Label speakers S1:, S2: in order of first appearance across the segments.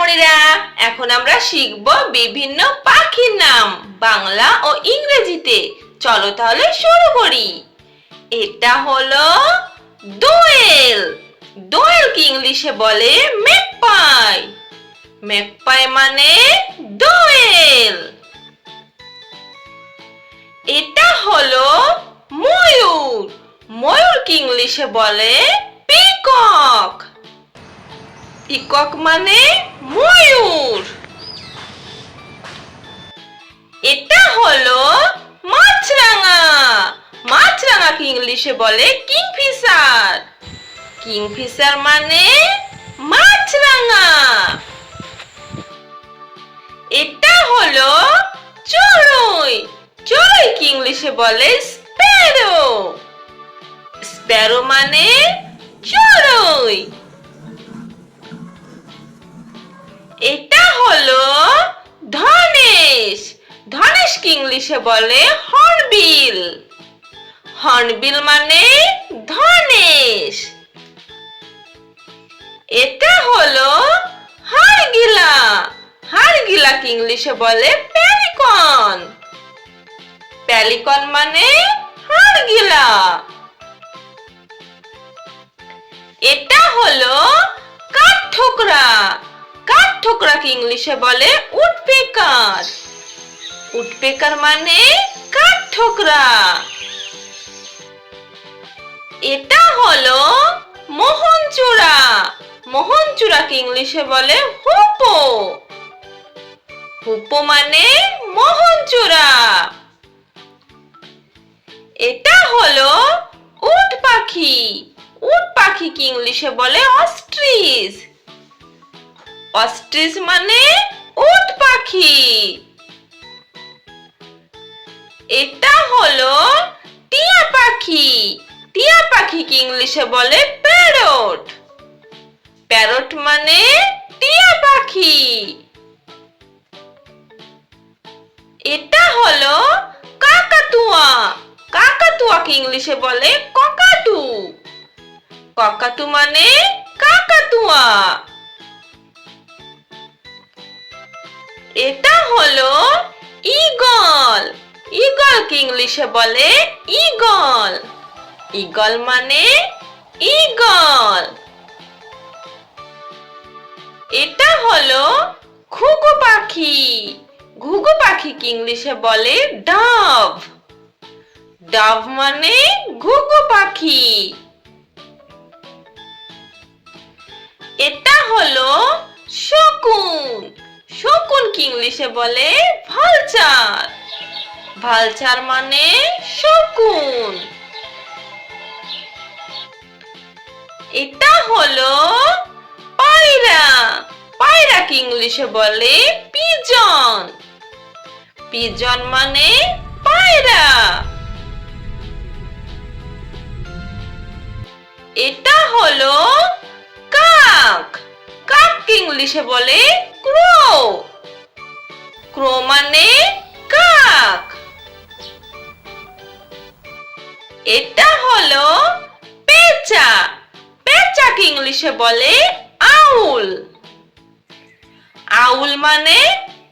S1: সোনামণিরা, এখন আমরা শিখব বিভিন্ন পাখির নাম বাংলা ও ইংরেজিতে। চলো তাহলে শুরু করি। এটা হলো দোয়েল। দোয়েলকে ইংলিশে বলে ম্যাকপাই। ম্যাকপাই মানে দোয়েল। এটা হলো ময়ূর। ময়ূরকে ইংলিশে বলে পিকক। পিকক মানে ময়ূর। এটা হলো মাছরাঙা। মাছরাঙাকে ইংলিশে বলে কিংফিশার। কিংফিশার মানে মাছরাঙা। এটা হলো চড়ুই। চড়ুইকে ইংলিশে বলে স্প্যারো। স্প্যারো মানে চড়ুই। এটা হলো ধনেশ। ধনেশকে ইংলিশে বলে হর্নবিল। হর্নবিল মানে ধনেশ। এটা হলো হাড়গিলা। হাড়গিলাকে ইংলিশে বলে প্যালিকন। প্যালিকন মানে হাড়গিলা। এটা হলো কাঠঠোকরা। কাঠঠোকরাকে ইংলিশে বলে উডপেকার। উডপেকার মানে কাঠঠোকরা। এটা হলো মোহনচূড়া। মোহনচূড়াকে ইংলিশে বলে হুপো। হুপো মানে মোহনচূড়া। এটা হলো উট পাখি। উট পাখিকে ইংলিশে বলে অস্ট্রিচ। অস্ট্রিচ মানে উট পাখি। এটা হলো টিয়া পাখি। টিয়া পাখিকে ইংলিশে বলে প্যারট। প্যারট মানে টিয়া পাখি। এটা হলো কাকাতুয়া। কাকাতুয়াকে ইংলিশে বলে ককাটু। ককাটু মানে কাকাতুয়া। এটা হলো ঈগল। ঈগলকে ইংলিশে বলে ঈগল। ঈগল মানে ঈগল। এটা হলো ঘুঘু পাখি। ঘুঘু পাখিকে ইংলিশে বলে ডাভ। ডাভ মানে ঘুঘু পাখি। এটা হলো শকুন। শকুনকে ইংলিশে বলে ভালচার। ভালচার মানে শকুন। এটা হলো পায়রা। পায়রাকে ইংলিশে বলে পিজন। পিজন মানে পায়রা। এটা হলো কাক। কাককে ইংলিশে বলে ক্রো। ক্রো মানে কাক। এটা হলো পেঁচা। পেঁচাকে ইংলিশে বলে আউল। আউল মানে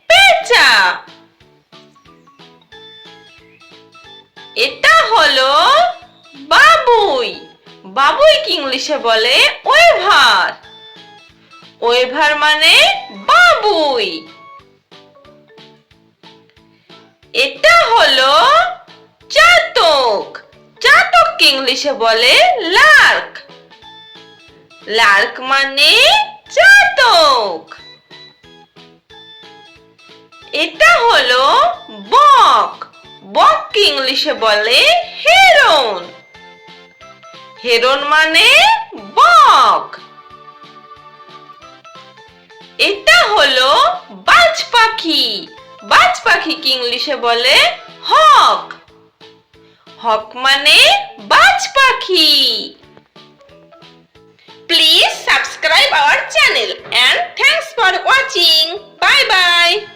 S1: পেঁচা। এটা হলো বাবুই। বাবুইকে ইংলিশে বলে ওয়েভার। ওয়েভার মানে বাবুই। এটা হলো চাতক। চাতককে ইংলিশে বলে লার্ক। লার্ক মানে চাতক। এটা হলো বক। বককে ইংলিশে বলে হেরন। হেরন মানে বক। এটা হলো বাজ পাখি। বাজ পাখিকে ইংলিশে বলে হক। হক মানে বাজ পাখি। Please subscribe our channel and thanks for watching. Bye bye.